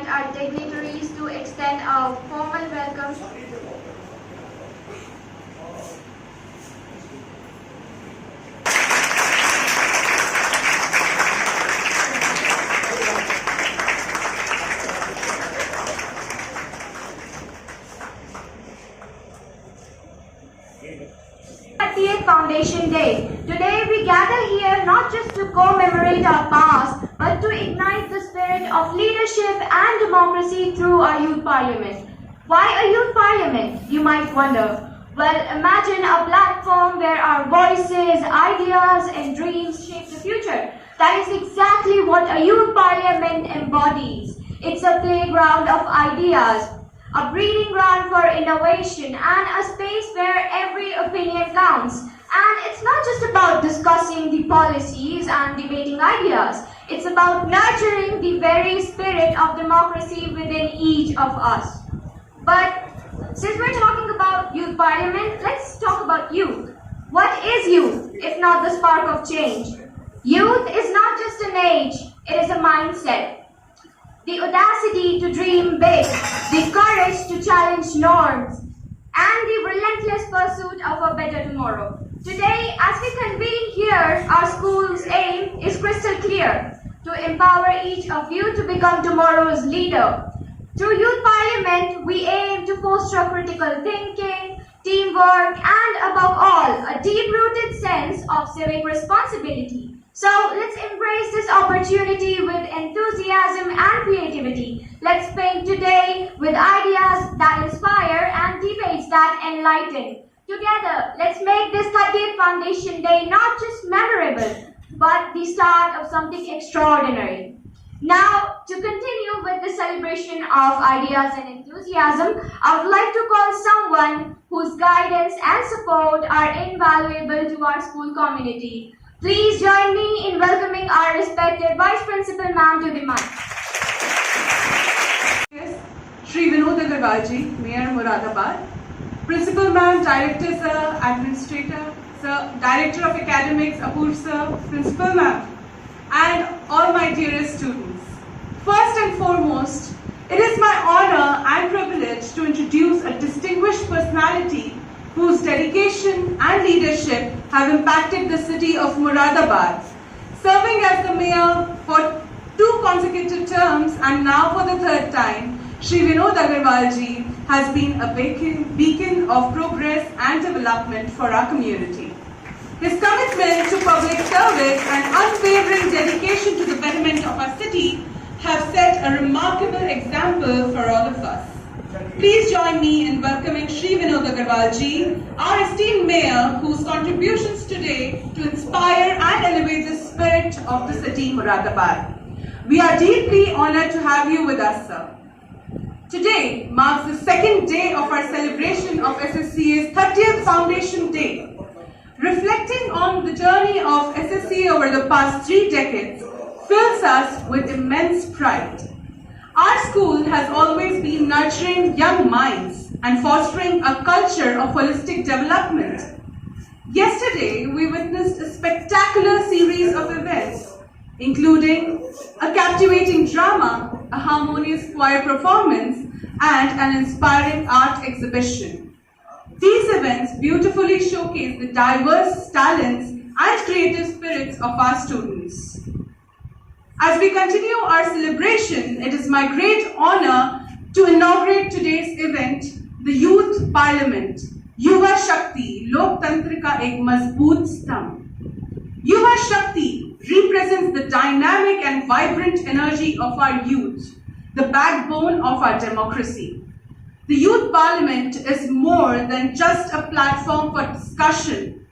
invite our dignitaries to extend a formal welcome. Foundation Day. Today we gather here not just to commemorate our past, but to ignite the spirit of leadership and democracy through our youth parliament. Why a youth parliament, you might wonder? Well, imagine a platform where our voices, ideas and dreams shape the future. That is exactly what a youth parliament embodies. It's a playground of ideas, a breeding ground for innovation, and a space where every opinion counts. And it's not just about discussing the policies and debating ideas. It's about nurturing the very spirit of democracy within each of us. But since we're talking about youth parliament, let's talk about youth. What is youth, if not the spark of change? Youth is not just an age, it is a mindset. The audacity to dream big, the courage to challenge norms, and the relentless pursuit of a better tomorrow. Today, as we convene here, our school's aim is crystal clear: to empower each of you to become tomorrow's leader. Through Youth Parliament, we aim to foster critical thinking, teamwork, and above all, a deep-rooted sense of civic responsibility. So let's embrace this opportunity with enthusiasm and creativity. Let's paint today with ideas that inspire and debates that enlighten. Together, let's make this 30th Foundation Day not just memorable, but the start of something extraordinary. Now, to continue with the celebration of ideas and enthusiasm, I would like to call someone whose guidance and support are invaluable to our school community. Please join me in welcoming our respected Vice Principal Ma'am to the mic. Shri Vinod Agarwal ji, Mayor Moradabad, Principal Ma'am, Director Sir, Administrator Sir, Director of Academics Apoorv Sir, Principal Ma'am, and all my dearest students. First and foremost, it is my honor and privilege to introduce a distinguished personality whose dedication and leadership have impacted the city of Moradabad. Serving as the mayor for 2 consecutive terms and now for the 3rd time, Shri Vinod Agarwal ji has been a beacon of progress and development for our community. His commitment to public service and unwavering dedication to the betterment of our city have set a remarkable example for all of us. Please join me in welcoming Shri Vinod Agarwal ji, our esteemed mayor, whose contributions today to inspire and elevate the spirit of the city Moradabad. We are deeply honored to have you with us, sir. Today marks the 2nd day of our celebration of SSCA's 30th Foundation Day. Reflecting on the journey of SSCA over the past 3 decades fills us with immense pride. Our school has always been nurturing young minds and fostering a culture of holistic development. Yesterday, we witnessed a spectacular series of events, including a captivating drama, a harmonious choir performance, and an inspiring art exhibition. These events beautifully showcase the diverse talents and creative spirits of our students. As we continue our celebration, it is my great honor to inaugurate today's event, the Youth Parliament, Yuva Shakti, Loktantra ka ek mazboot stambh. Yuva Shakti represents the dynamic and vibrant energy of our youth, the backbone of our democracy. The Youth Parliament is more than just a platform for discussion.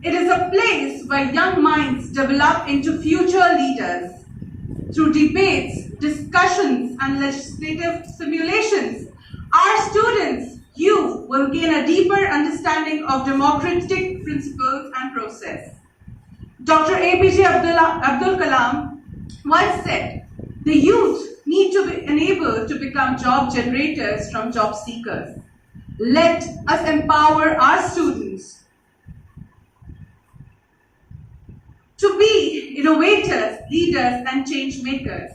It is a place where young minds develop into future leaders. Through debates, discussions, and legislative simulations, our students, you, will gain a deeper understanding of democratic principles and process. Dr. APJ Abdul Kalam once said, the youth need to be enabled to become job generators from job seekers. Let us empower our students to be innovators, leaders, and change makers.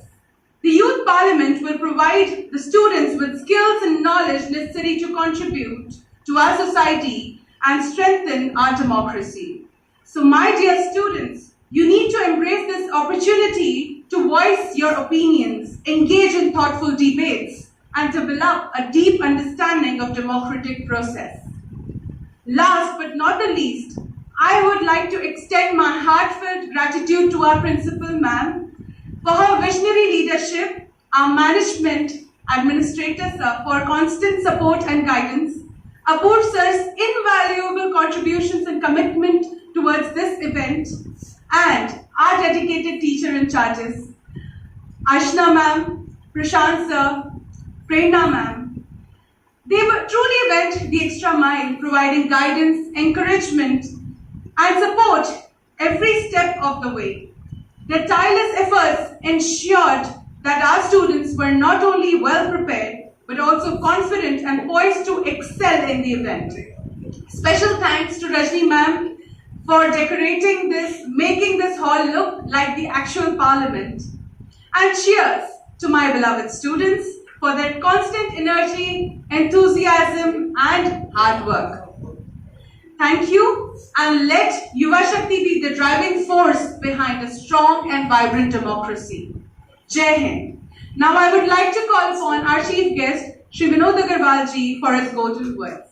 The Youth Parliament will provide the students with skills and knowledge necessary to contribute to our society and strengthen our democracy. So, my dear students, you need to embrace this opportunity to voice your opinions, engage in thoughtful debates, and develop a deep understanding of democratic process. Last but not the least, I would like to extend my heartfelt gratitude to our principal ma'am for her visionary leadership, our management, administrator sir for constant support and guidance, Apur sir's invaluable contributions and commitment towards this event, and our dedicated teacher in charges, Ashna ma'am, Prashant sir, Prerna ma'am. They truly went the extra mile, providing guidance, encouragement, and support every step of the way. Their tireless efforts ensured that our students were not only well prepared, but also confident and poised to excel in the event. Special thanks to Rajni ma'am for decorating this, making this hall look like the actual parliament. And cheers to my beloved students for their constant energy, enthusiasm, and hard work. Thank you, and let Yuva Shakti be the driving force behind a strong and vibrant democracy. Jai Hind. Now I would like to call upon our chief guest, Shri Vinod Agarwal ji, for his go-to words.